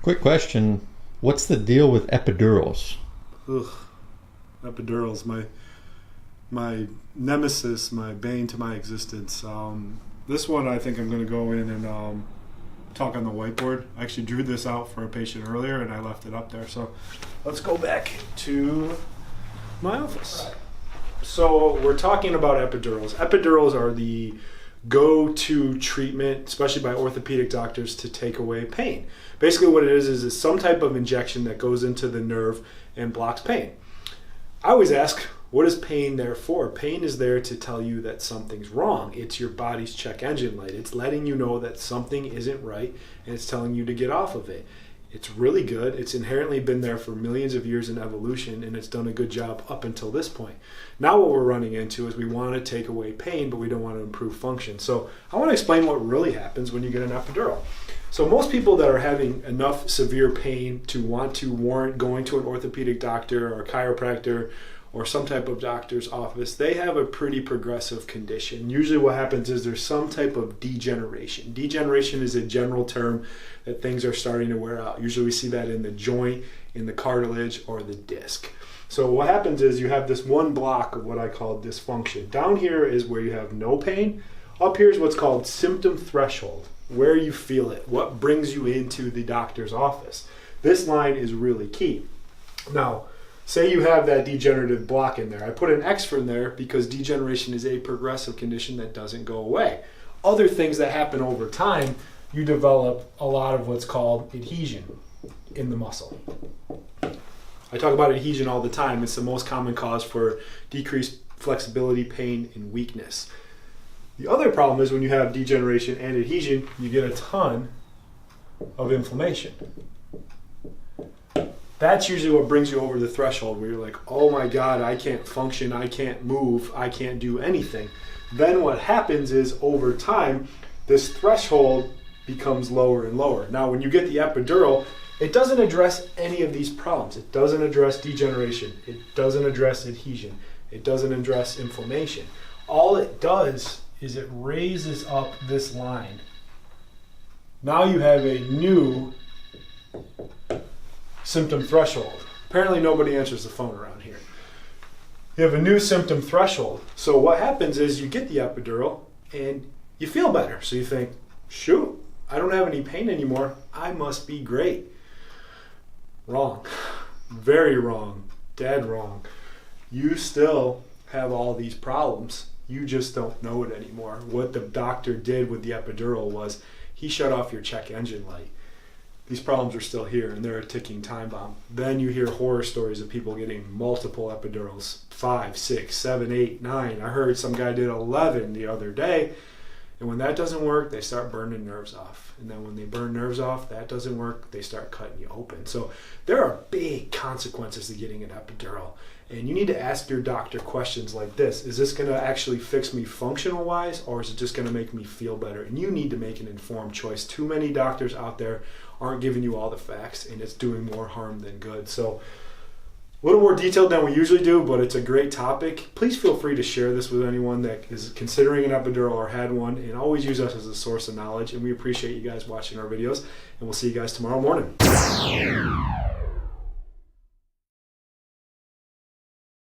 Quick question. What's the deal with epidurals? Ugh. Epidurals, my nemesis, my bane to my existence. This one I think I'm going to go in and talk on the whiteboard. I actually drew this out for a patient earlier and I left it up there. So let's go back to my office. So we're talking about epidurals. Epidurals are the go-to treatment, especially by orthopedic doctors, to take away pain. Basically what it is it's some type of injection that goes into the nerve and blocks pain. I always ask, what is pain there for? Pain is there to tell you that something's wrong. It's your body's check engine light. It's letting you know that something isn't right, and it's telling you to get off of it. It's really good. It's inherently been there for millions of years in evolution, and it's done a good job up until this point. Now what we're running into is we want to take away pain, but we don't want to improve function. So I want to explain what really happens when you get an epidural. So most people that are having enough severe pain to want to warrant going to an orthopedic doctor or a chiropractor or some type of doctor's office, they have a pretty progressive condition. Usually what happens is there's some type of degeneration. Degeneration is a general term that things are starting to wear out. Usually we see that in the joint, in the cartilage, or the disc. So what happens is you have this one block of what I call dysfunction. Down here is where you have no pain. Up here is what's called symptom threshold, where you feel it, what brings you into the doctor's office. This line is really key. Now, say you have that degenerative block in there. I put an X in there because degeneration is a progressive condition that doesn't go away. Other things that happen over time, you develop a lot of what's called adhesion in the muscle. I talk about adhesion all the time. It's the most common cause for decreased flexibility, pain, and weakness. The other problem is when you have degeneration and adhesion, you get a ton of inflammation. That's usually what brings you over the threshold where you're like, oh my God, I can't function, I can't move, I can't do anything. Then what happens is over time, this threshold becomes lower and lower. Now, when you get the epidural, it doesn't address any of these problems. It doesn't address degeneration. It doesn't address adhesion. It doesn't address inflammation. All it does is it raises up this line. Now you have a new symptom threshold. Apparently nobody answers the phone around here. You have a new symptom threshold. So what happens is you get the epidural and you feel better. So you think, shoot, I don't have any pain anymore. I must be great. Wrong. Very wrong. Dead wrong. You still have all these problems. You just don't know it anymore. What the doctor did with the epidural was he shut off your check engine light. These problems are still here and they're a ticking time bomb. Then you hear horror stories of people getting multiple epidurals, 5, 6, 7, 8, 9. I heard some guy did 11 the other day. And when that doesn't work, they start burning nerves off. And then when they burn nerves off, that doesn't work, they start cutting you open. So there are big consequences to getting an epidural. And you need to ask your doctor questions like this. Is this going to actually fix me functional-wise, or is it just going to make me feel better? And you need to make an informed choice. Too many doctors out there aren't giving you all the facts, and it's doing more harm than good. So a little more detailed than we usually do, but it's a great topic. Please feel free to share this with anyone that is considering an epidural or had one, and always use us as a source of knowledge. And we appreciate you guys watching our videos, and we'll see you guys tomorrow morning.